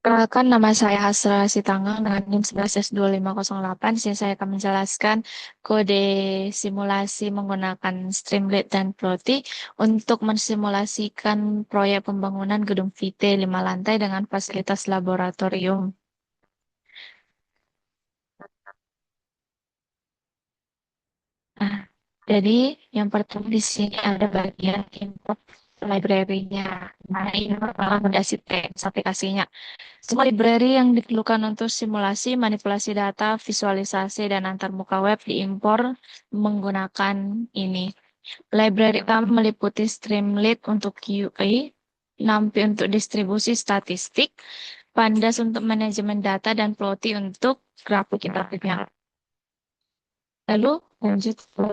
Perkenalkan, nama saya Hasra Sitanggang dengan NIM 11S2508. Di sini saya akan menjelaskan kode simulasi menggunakan Streamlit dan Plotly untuk mensimulasikan proyek pembangunan gedung VT 5 lantai dengan fasilitas laboratorium. Nah, jadi yang pertama di sini ada bagian import library-nya. Nah, ini merupakan fondasi teks aplikasinya. Semua library yang diperlukan untuk simulasi, manipulasi data, visualisasi, dan antarmuka web diimpor menggunakan ini. Library utama meliputi Streamlit untuk QA, NumPy untuk distribusi statistik, Pandas untuk manajemen data, dan Plotly untuk grafik interaktifnya. Lalu lanjut ke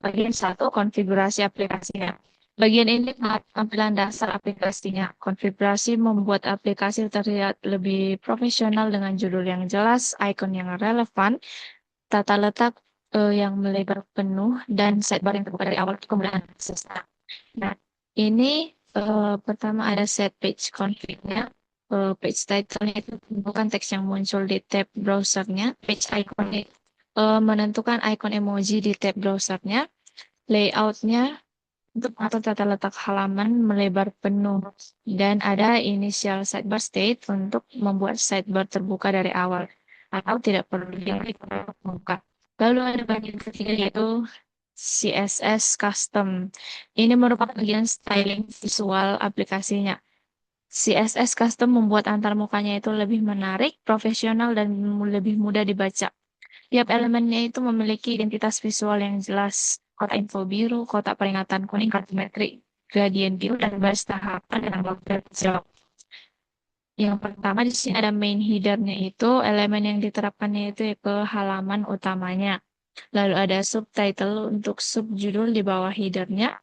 bagian satu, konfigurasi aplikasinya. Bagian ini tampilan dasar aplikasinya. Konfigurasi membuat aplikasi terlihat lebih profesional dengan judul yang jelas, icon yang relevan, tata letak yang melebar penuh, dan sidebar yang terbuka dari awal untuk kemudahan akses. Nah, ini pertama ada set page config-nya. Page title-nya itu bukan teks yang muncul di tab browsernya. Page icon menentukan icon emoji di tab browsernya. Layout-nya untuk atau tata letak halaman melebar penuh. Dan ada initial sidebar state untuk membuat sidebar terbuka dari awal. Atau tidak perlu dibuka. Lalu ada bagian ketiga yaitu CSS Custom. Ini merupakan bagian styling visual aplikasinya. CSS Custom membuat antarmukanya itu lebih menarik, profesional, dan lebih mudah dibaca. Tiap elemennya itu memiliki identitas visual yang jelas. Kotak info biru, kotak peringatan kuning, kartu metrik, gradien biru, dan baris tahapan dengan block jawab. Yang pertama di sini ada main header-nya itu, elemen yang diterapkannya itu ke halaman utamanya. Lalu ada subtitle untuk subjudul di bawah header-nya.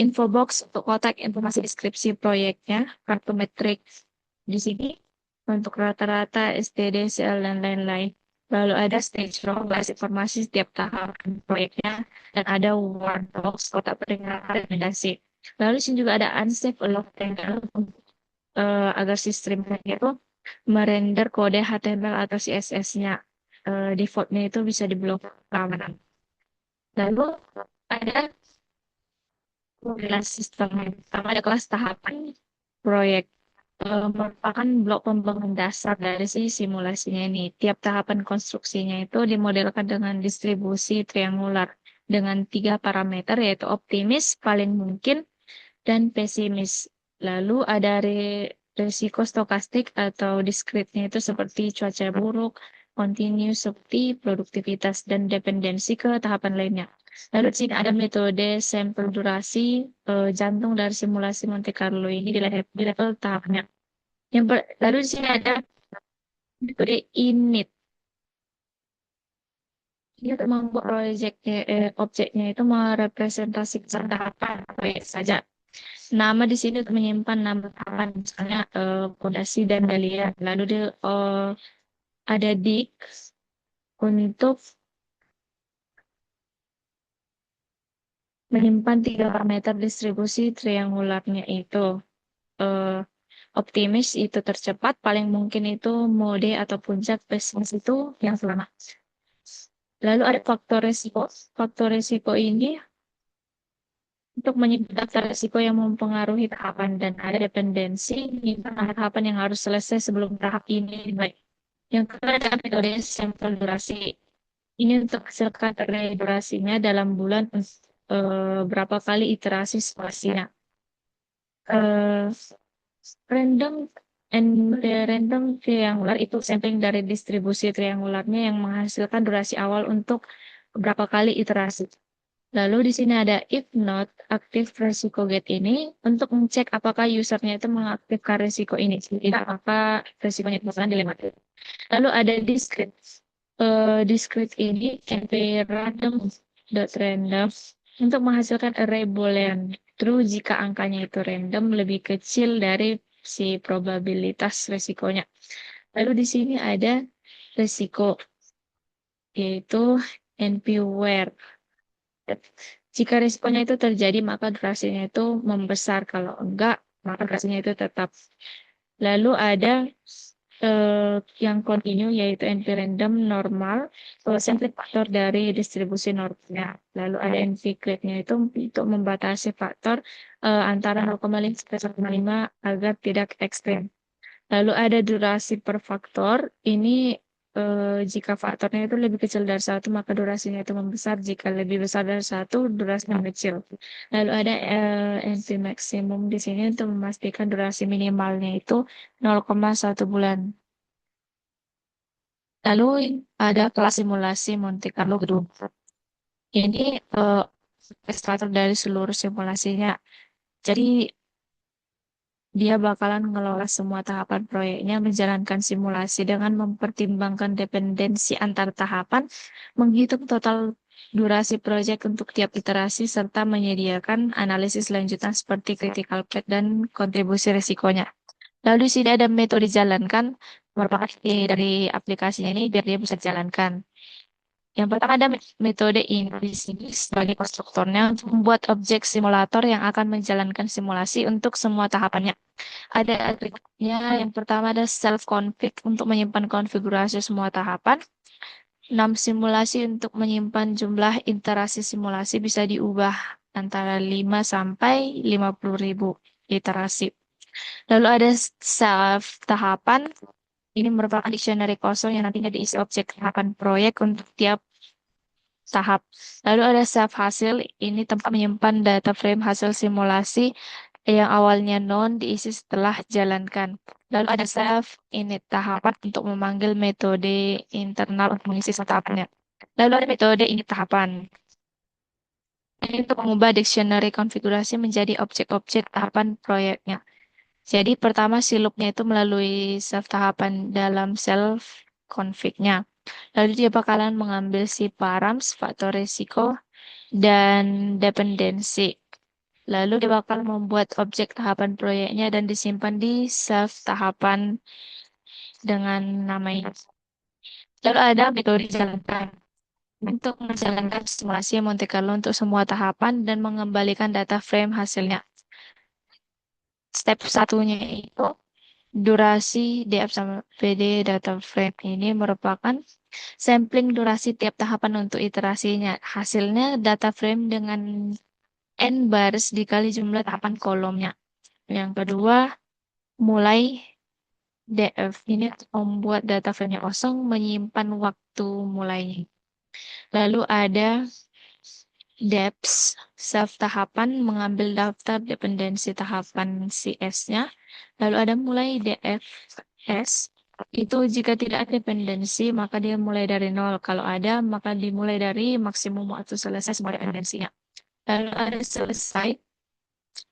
Info box untuk kotak informasi deskripsi proyeknya, kartu metrik di sini untuk rata-rata, STD, CL, dan lain-lain. Lalu ada stage row, bahas informasi setiap tahap proyeknya, dan ada word box, kotak peringatan, rekomendasi. Lalu di sini juga ada unsafe allow tanggal agar sistem itu merender kode HTML atau CSS-nya. Defaultnya itu bisa diblok keamanan. Lalu ada kelas sistem yang pertama ada kelas tahapan proyek. Merupakan blok pembangunan dasar dari si simulasinya ini. Tiap tahapan konstruksinya itu dimodelkan dengan distribusi triangular dengan tiga parameter yaitu optimis, paling mungkin, dan pesimis. Lalu ada resiko stokastik atau diskritnya itu seperti cuaca buruk, continuous seperti produktivitas, dan dependensi ke tahapan lainnya. Lalu di sini ada metode sampel durasi jantung dari simulasi Monte Carlo ini di level tahapnya. Lalu di sini ada metode init. Ini untuk membuat objeknya itu merepresentasikan tahapan proyek saja. Nama di sini untuk menyimpan nama tahapan, misalnya fondasi dan dahlia. Lalu ada dik untuk menyimpan tiga parameter distribusi triangularnya itu. Eh, Optimis itu tercepat, paling mungkin itu mode atau puncak, pesimis itu yang selama. Lalu ada faktor resiko. Faktor resiko ini untuk menyebut daftar risiko yang mempengaruhi tahapan dan ada dependensi menyimpan tahapan yang harus selesai sebelum tahap ini dimulai. Yang kedua adalah metode sampel durasi. Ini untuk hasilkan array durasinya dalam bulan berapa kali iterasi simulasinya. Eh, random random triangular itu sampling dari distribusi triangularnya yang menghasilkan durasi awal untuk berapa kali iterasi. Lalu di sini ada if not aktif resiko get ini untuk mengecek apakah usernya itu mengaktifkan resiko ini. Tidak, maka resikonya itu akan dilematis. Lalu ada discrete. Discrete ini MP random untuk menghasilkan array boolean. True jika angkanya itu random lebih kecil dari si probabilitas resikonya. Lalu di sini ada resiko yaitu NP-where. Jika risikonya itu terjadi, maka durasinya itu membesar. Kalau enggak, maka durasinya itu tetap. Lalu ada yang continue yaitu NP random normal, centric faktor dari distribusi normnya. Lalu ada NP grade-nya itu untuk membatasi faktor antara 0,5 sampai 1,5 agar tidak ekstrem. Lalu ada durasi per faktor. Ini jika faktornya itu lebih kecil dari satu, maka durasinya itu membesar. Jika lebih besar dari satu, durasinya mengecil. Lalu ada NP maksimum di sini untuk memastikan durasi minimalnya itu 0,1 bulan. Lalu ada kelas simulasi Monte Carlo kedua. Ini ekstrator dari seluruh simulasinya. Jadi dia bakalan ngelola semua tahapan proyeknya, menjalankan simulasi dengan mempertimbangkan dependensi antar tahapan, menghitung total durasi proyek untuk tiap iterasi, serta menyediakan analisis lanjutan seperti critical path dan kontribusi risikonya. Lalu di sini ada metode jalankan, merupakan dari aplikasinya ini biar dia bisa jalankan. Yang pertama ada metode ini di sini sebagai konstruktornya untuk membuat objek simulator yang akan menjalankan simulasi untuk semua tahapannya. Ada atributnya yang pertama ada self config untuk menyimpan konfigurasi semua tahapan. 6 simulasi untuk menyimpan jumlah iterasi simulasi bisa diubah antara 5 sampai 50.000 iterasi. Lalu ada self tahapan. Ini merupakan dictionary kosong yang nantinya diisi objek tahapan proyek untuk tiap tahap. Lalu ada save hasil, ini tempat menyimpan data frame hasil simulasi yang awalnya non diisi setelah jalankan. Lalu ada save init tahapan untuk memanggil metode internal untuk mengisi tahapannya. Lalu ada metode init tahapan. Ini untuk mengubah dictionary konfigurasi menjadi objek-objek tahapan proyeknya. Jadi pertama si loopnya itu melalui save tahapan dalam self config-nya. Lalu dia bakalan mengambil si params, faktor risiko, dan dependensi. Lalu dia bakal membuat objek tahapan proyeknya dan disimpan di save tahapan dengan nama ini. Lalu ada metode jalankan. Untuk menjalankan simulasi Monte Carlo untuk semua tahapan dan mengembalikan data frame hasilnya. Step satunya itu durasi DF sama PD data frame ini merupakan sampling durasi tiap tahapan untuk iterasinya. Hasilnya data frame dengan n baris dikali jumlah tahapan kolomnya. Yang kedua, mulai DF ini membuat data frame-nya kosong, menyimpan waktu mulainya. Lalu ada depth self tahapan mengambil daftar dependensi tahapan CS-nya. Lalu ada mulai DFS. Itu jika tidak ada dependensi, maka dia mulai dari nol. Kalau ada, maka dimulai dari maksimum waktu selesai semua dependensinya. Lalu ada selesai.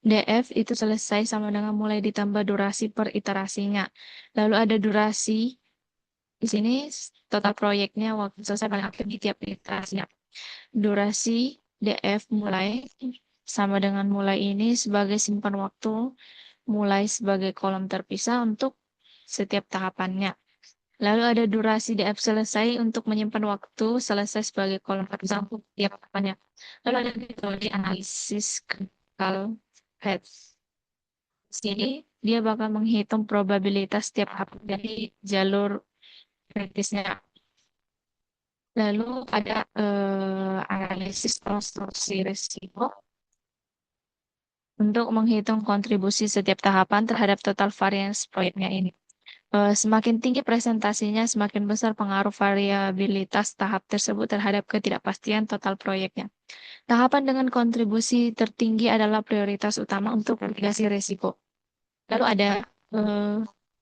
DF itu selesai sama dengan mulai ditambah durasi per iterasinya. Lalu ada durasi. Di sini total proyeknya waktu selesai paling akhir di tiap iterasinya. Durasi DF mulai sama dengan mulai ini sebagai simpan waktu, mulai sebagai kolom terpisah untuk setiap tahapannya. Lalu ada durasi DF selesai untuk menyimpan waktu selesai sebagai kolom terpisah untuk setiap tahapannya. Lalu ada metode analisis critical path. Di sini dia bakal menghitung probabilitas setiap tahap dari jalur kritisnya. Lalu ada analisis konstruksi risiko untuk menghitung kontribusi setiap tahapan terhadap total variance proyeknya ini. Semakin tinggi presentasinya, semakin besar pengaruh variabilitas tahap tersebut terhadap ketidakpastian total proyeknya. Tahapan dengan kontribusi tertinggi adalah prioritas utama untuk mitigasi risiko. Lalu ada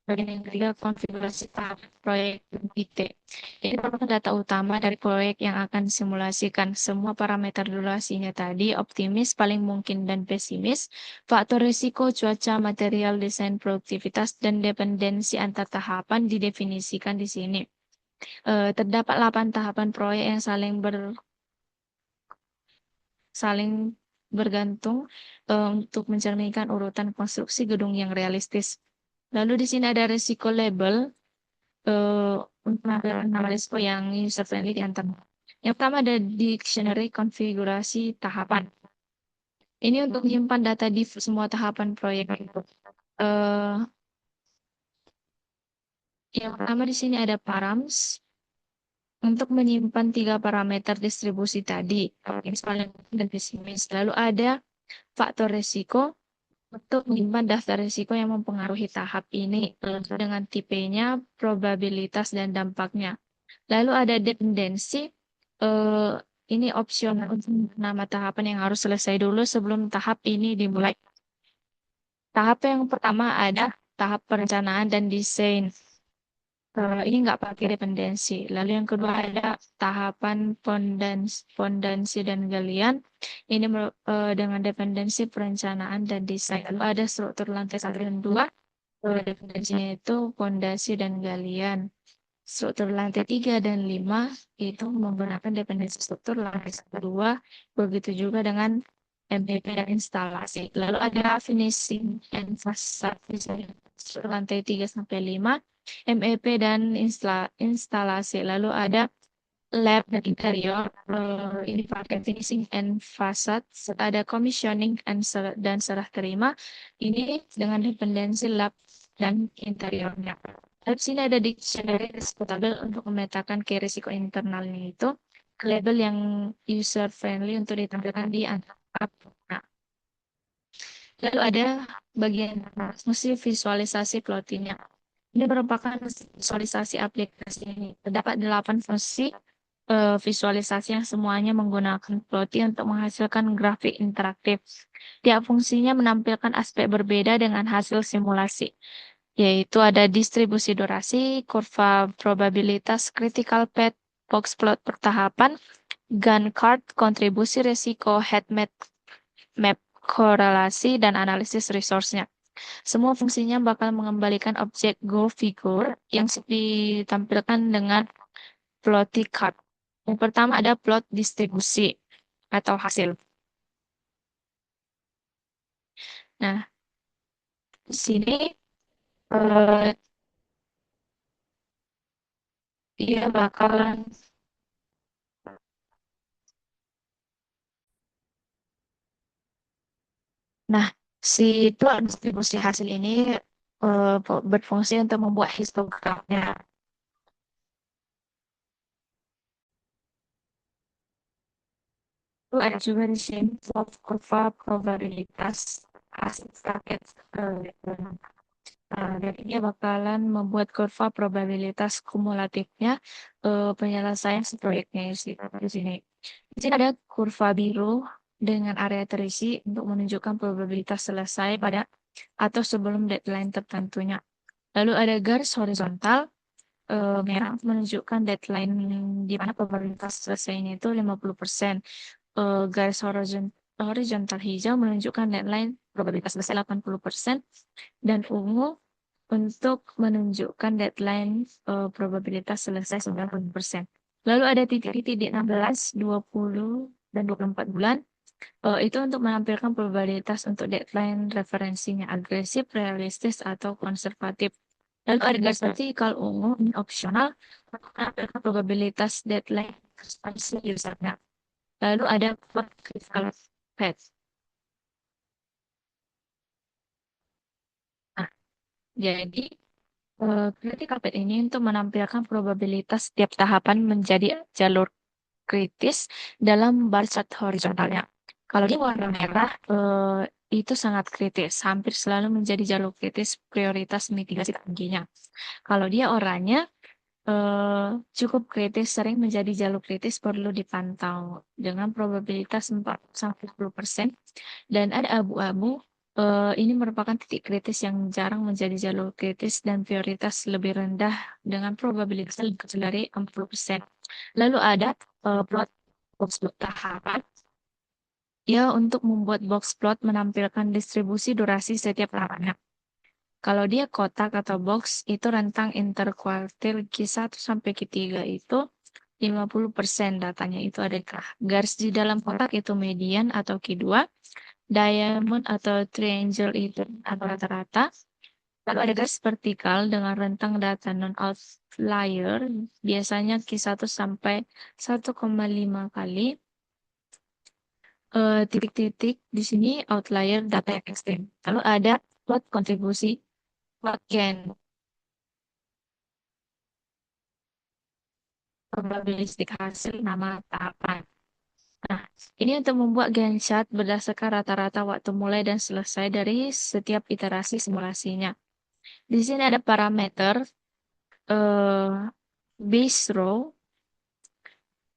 bagian yang ketiga, konfigurasi tahap proyek IT. Ini merupakan data utama dari proyek yang akan disimulasikan. Semua parameter durasinya tadi, optimis, paling mungkin, dan pesimis. Faktor risiko, cuaca, material, desain, produktivitas, dan dependensi antar tahapan didefinisikan di sini. Terdapat 8 tahapan proyek yang saling bergantung untuk mencerminkan urutan konstruksi gedung yang realistis. Lalu di sini ada risiko label untuk penampilan nama risiko yang user friendly di antara. Yang pertama ada dictionary konfigurasi tahapan. Ini untuk menyimpan data di semua tahapan proyek itu. Yang pertama di sini ada params untuk menyimpan 3 parameter distribusi tadi, optimis, paling dan pesimis. Lalu ada faktor resiko untuk menyimpan daftar risiko yang mempengaruhi tahap ini, lengkap dengan tipenya, probabilitas, dan dampaknya. Lalu ada dependensi, eh, ini opsional untuk nama tahapan yang harus selesai dulu sebelum tahap ini dimulai. Tahap yang pertama ada tahap perencanaan dan desain. Ini nggak pakai dependensi. Lalu yang kedua ada tahapan fondasi dan galian. Ini dengan dependensi perencanaan dan desain. Lalu ada struktur lantai 1 dan 2. Dependensinya itu fondasi dan galian. Struktur lantai 3 dan 5 itu menggunakan dependensi struktur lantai 1, 2. Begitu juga dengan MPP dan instalasi. Lalu ada finishing and facade design. Struktur lantai 3 sampai 5. MEP dan instalasi. Lalu ada lab dan interior. Ini pakai finishing and facade. Ada commissioning dan serah terima. Ini dengan dependensi lab dan interiornya. Lalu sini ada dictionary risiko tabel untuk memetakan key risiko internalnya itu ke label yang user friendly untuk ditampilkan di antara. Nah, lalu ada bagian fungsi visualisasi plottingnya. Ini merupakan visualisasi aplikasi ini. Terdapat 8 fungsi visualisasi yang semuanya menggunakan plotting untuk menghasilkan grafik interaktif. Tiap fungsinya menampilkan aspek berbeda dengan hasil simulasi, yaitu ada distribusi durasi, kurva probabilitas, critical path, box plot pertahapan, Gantt chart, kontribusi resiko, heat map korelasi, dan analisis resource-nya. Semua fungsinya bakal mengembalikan objek go figure yang ditampilkan dengan plotting chart. Yang pertama ada plot distribusi atau hasil. Nah, di sini eh, dia bakalan, nah, si plot distribusi hasil ini berfungsi untuk membuat histogramnya. Lalu ada juga di sini plot kurva probabilitas hasil paket. Dan ini bakalan membuat kurva probabilitas kumulatifnya penyelesaian si proyeknya di sini. Di sini ada kurva biru dengan area terisi untuk menunjukkan probabilitas selesai pada atau sebelum deadline tertentunya. Lalu ada garis horizontal merah menunjukkan deadline di mana probabilitas selesainya itu 50%. Garis horizontal hijau menunjukkan deadline probabilitas selesai 80%. Dan ungu untuk menunjukkan deadline probabilitas selesai 90%. Lalu ada titik-titik di 16, 20, dan 24 bulan. Itu untuk menampilkan probabilitas untuk deadline referensinya agresif, realistis, atau konservatif. Lalu ada garis vertikal ungu, ini opsional, untuk menampilkan probabilitas deadline ekspansi usernya. Lalu ada plot critical path. Nah, jadi critical path ini untuk menampilkan probabilitas setiap tahapan menjadi jalur kritis dalam bar chart horizontalnya. Kalau di warna merah, itu sangat kritis, hampir selalu menjadi jalur kritis prioritas mitigasi tingginya. Kalau dia oranye, cukup kritis, sering menjadi jalur kritis, perlu dipantau dengan probabilitas 40-50%. Dan ada abu-abu, ini merupakan titik kritis yang jarang menjadi jalur kritis dan prioritas lebih rendah dengan probabilitas lebih kecil dari 40%. Lalu ada plot box plot tahapan. Ya, untuk membuat box plot menampilkan distribusi durasi setiap tahapannya. Kalau dia kotak atau box, itu rentang interkuartil Q1 sampai Q3 itu 50% datanya itu ada garis di dalam kotak itu median atau Q2, diamond atau triangle itu atau rata-rata. Lalu ada garis vertikal dengan rentang data non-outlier, biasanya Q1 sampai 1,5 kali. Titik-titik di sini outlier data yang ekstrim. Lalu ada plot kontribusi plot gain. probabilistik hasil nama tahapan. Nah, ini untuk membuat Gantt chart berdasarkan rata-rata waktu mulai dan selesai dari setiap iterasi simulasinya. Di sini ada parameter eh, base row.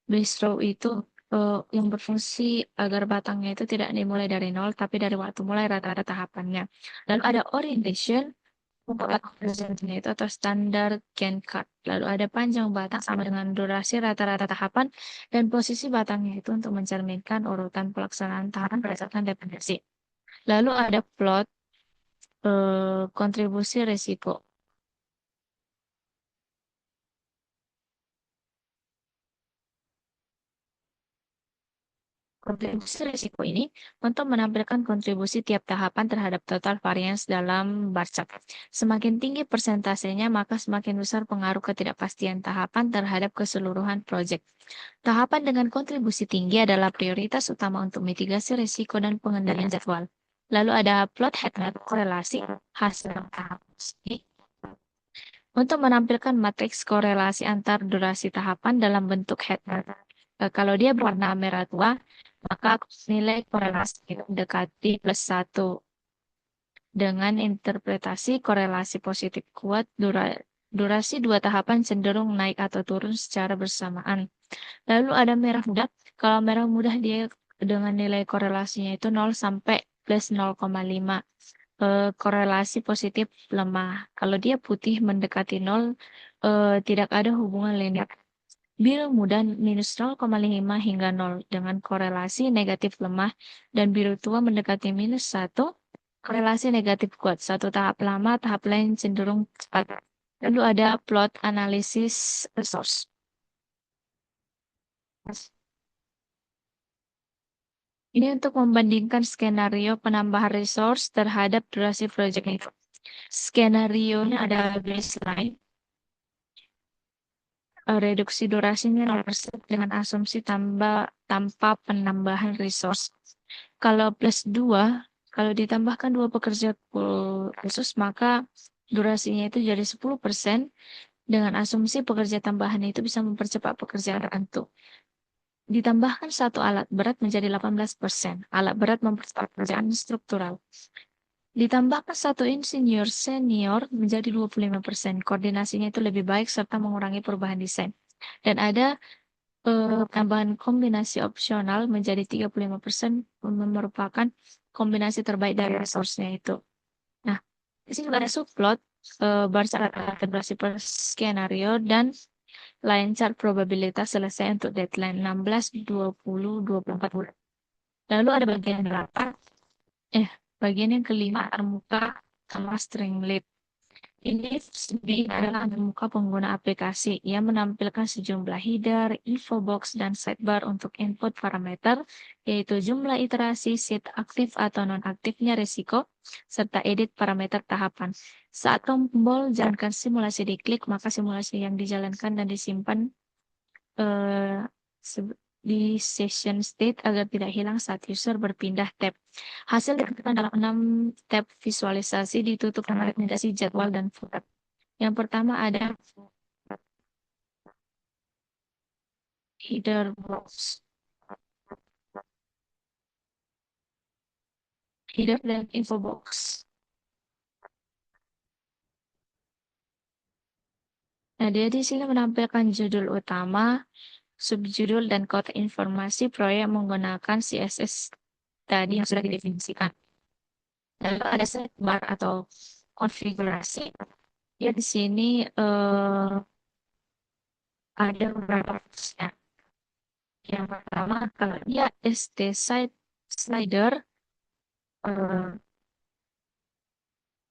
Base row itu yang berfungsi agar batangnya itu tidak dimulai dari nol, tapi dari waktu mulai rata-rata tahapannya. Lalu ada orientation untuk representasinya itu atau standar Gantt chart. Lalu ada panjang batang sama dengan durasi rata-rata tahapan dan posisi batangnya itu untuk mencerminkan urutan pelaksanaan tahapan berdasarkan dependensi. Lalu ada plot kontribusi risiko. Kontribusi risiko ini untuk menampilkan kontribusi tiap tahapan terhadap total variance dalam bar chart. Semakin tinggi persentasenya, maka semakin besar pengaruh ketidakpastian tahapan terhadap keseluruhan proyek. Tahapan dengan kontribusi tinggi adalah prioritas utama untuk mitigasi risiko dan pengendalian jadwal. Lalu ada plot heat map korelasi hasil tahapan ini untuk menampilkan matriks korelasi antar durasi tahapan dalam bentuk heat map. Kalau dia berwarna merah tua, maka nilai korelasi mendekati +1. Dengan interpretasi korelasi positif kuat, durasi dua tahapan cenderung naik atau turun secara bersamaan. Lalu ada merah muda. Kalau merah muda dia dengan nilai korelasinya itu 0 sampai +0,5. Korelasi positif lemah. Kalau dia putih mendekati 0, tidak ada hubungan linear. Biru muda -0,5 hingga 0 dengan korelasi negatif lemah dan biru tua mendekati -1, korelasi negatif kuat. Satu tahap lama, tahap lain cenderung cepat. Lalu ada plot analisis resource. Ini untuk membandingkan skenario penambahan resource terhadap durasi proyek itu. Skenario-nya ada baseline, reduksi durasinya 0% dengan asumsi tanpa penambahan resource. Kalau +2, kalau ditambahkan 2 pekerja khusus, maka durasinya itu jadi 10% dengan asumsi pekerja tambahan itu bisa mempercepat pekerjaan tertentu. Ditambahkan satu alat berat menjadi 18%. Alat berat mempercepat pekerjaan struktural. Ditambahkan satu insinyur senior menjadi 25%. Koordinasinya itu lebih baik serta mengurangi perubahan desain. Dan ada tambahan kombinasi opsional menjadi 35% merupakan kombinasi terbaik dari resource-nya itu. Nah, di sini ada subplot bar chart integrasi per skenario dan line chart probabilitas selesai untuk deadline 16, 20, 24 bulan. Lalu ada bagian 8, bagian yang kelima antarmuka sama Streamlit. Ini adalah antarmuka pengguna aplikasi yang menampilkan sejumlah header, info box, dan sidebar untuk input parameter, yaitu jumlah iterasi, seed aktif atau non-aktifnya risiko, serta edit parameter tahapan. Saat tombol jalankan simulasi diklik, maka simulasi yang dijalankan dan disimpan di session state agar tidak hilang saat user berpindah tab. Hasil ditentukan dalam 6 tab visualisasi ditutup dengan rekomendasi jadwal dan footer. Yang pertama ada header box. Header dan info box. Nah, dia di sini menampilkan judul utama, subjudul, dan kode informasi proyek menggunakan CSS tadi yang sudah didefinisikan. Lalu ada sidebar atau konfigurasi. Ya, di sini ada beberapa opsinya. Yang pertama, kalau dia ST slider,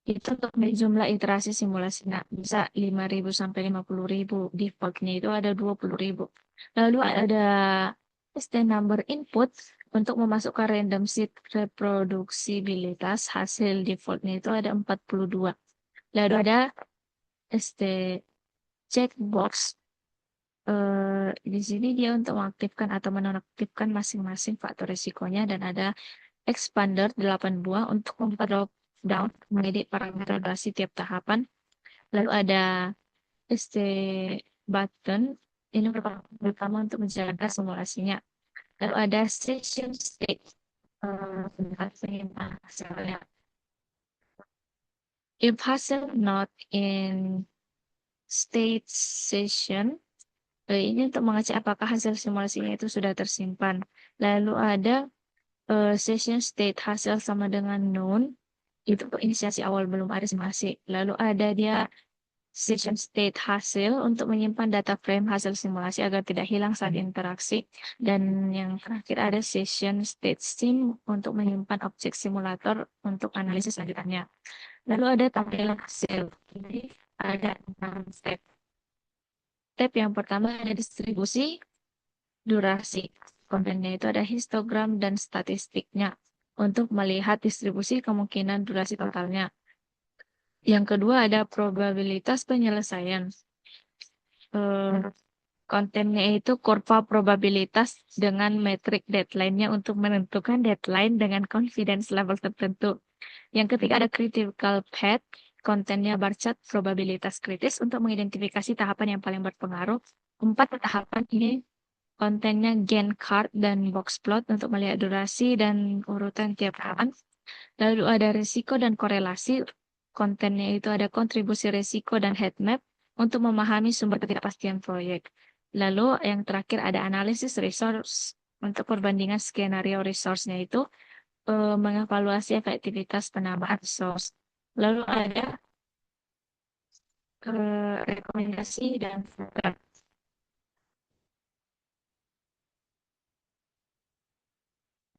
itu untuk jumlah iterasi simulasi. Nah, bisa 5.000 sampai 50.000. Defaultnya itu ada 20.000. Lalu ada ST number input untuk memasukkan random seed reproduksibilitas. Hasil defaultnya itu ada 42. Lalu ada ST checkbox. Di sini dia untuk mengaktifkan atau menonaktifkan masing-masing faktor risikonya dan ada expander 8 buah untuk membuka drop down mengedit parameter durasi tiap tahapan. Lalu ada ST button Ini merupakan pertama untuk menjalankan simulasinya. Lalu ada session state. Penyimpanan hasilnya. If hasil not in state session, ini untuk mengecek apakah hasil simulasinya itu sudah tersimpan. Lalu ada session state hasil sama dengan known, itu inisiasi awal belum ada simulasi. Lalu ada dia session state hasil untuk menyimpan data frame hasil simulasi agar tidak hilang saat interaksi. Dan yang terakhir ada session state sim untuk menyimpan objek simulator untuk analisis selanjutnya. Lalu ada tampilan hasil. Jadi ada 6 step. Step yang pertama ada distribusi, durasi. Kontennya itu ada histogram dan statistiknya untuk melihat distribusi kemungkinan durasi totalnya. Yang kedua ada probabilitas penyelesaian. Kontennya itu kurva probabilitas dengan metrik deadline-nya untuk menentukan deadline dengan confidence level tertentu. Yang ketiga ada critical path, kontennya bar chart probabilitas kritis untuk mengidentifikasi tahapan yang paling berpengaruh. 4 tahapan ini kontennya Gantt chart dan box plot untuk melihat durasi dan urutan tiap tahapan. Lalu ada risiko dan korelasi, kontennya itu ada kontribusi risiko dan heat map untuk memahami sumber ketidakpastian proyek. Lalu yang terakhir ada analisis resource untuk perbandingan skenario resource-nya itu mengevaluasi efektivitas penambahan resource. Lalu ada rekomendasi dan program.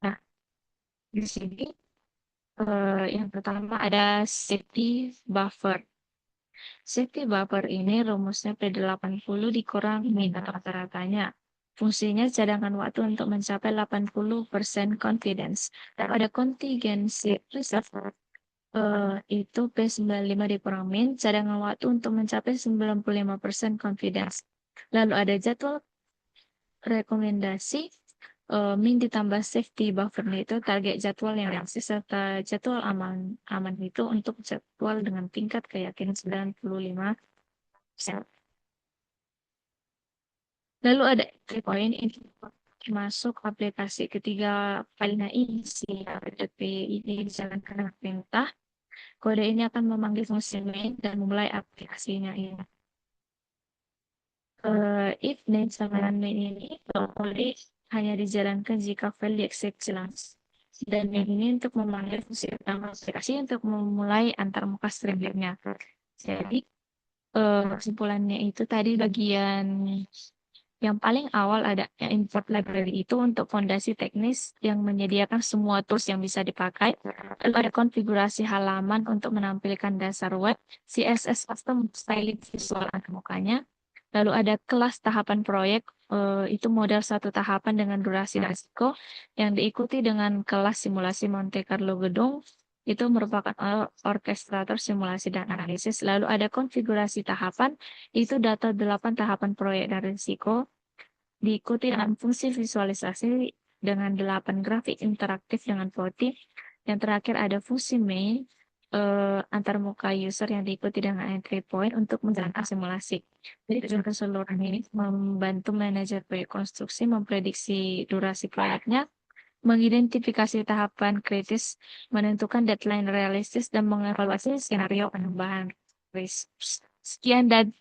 Nah, di sini yang pertama ada safety buffer. Safety buffer ini rumusnya P80 dikurangi atau rata-ratanya. Fungsinya cadangan waktu untuk mencapai 80% confidence. Dan ada contingency reserve itu P95 dikurang min, cadangan waktu untuk mencapai 95% confidence. Lalu ada jadwal rekomendasi, min ditambah safety buffer itu target jadwal yang realistis serta jadwal aman itu untuk jadwal dengan tingkat keyakinan 95%. Lalu ada entry point ini masuk aplikasi ketiga filenya isi RTP ini dijalankan dengan perintah. Kode ini akan memanggil fungsi main dan memulai aplikasinya ini. If name sama main ini kode hanya dijalankan jika file dieksekusi langsung. Dan main ini untuk memanggil fungsi utama aplikasi untuk memulai antarmuka streamingnya. Jadi kesimpulannya itu tadi bagian yang paling awal ada import library itu untuk fondasi teknis yang menyediakan semua tools yang bisa dipakai. Lalu ada konfigurasi halaman untuk menampilkan dasar web, CSS custom styling visual antarmukanya. Lalu ada kelas tahapan proyek, itu model satu tahapan dengan durasi dan risiko yang diikuti dengan kelas simulasi Monte Carlo gedung. Itu merupakan orkestrator simulasi dan analisis. Lalu ada konfigurasi tahapan, itu data 8 tahapan proyek dan risiko. Diikuti dengan fungsi visualisasi dengan 8 grafik interaktif dengan voting. Yang terakhir ada fungsi main, antarmuka user yang diikuti dengan entry point untuk menjalankan simulasi. Jadi tujuan keseluruhan ini membantu manajer proyek konstruksi memprediksi durasi proyeknya, mengidentifikasi tahapan kritis, menentukan deadline realistis, dan mengevaluasi skenario penambahan resource. Sekian dan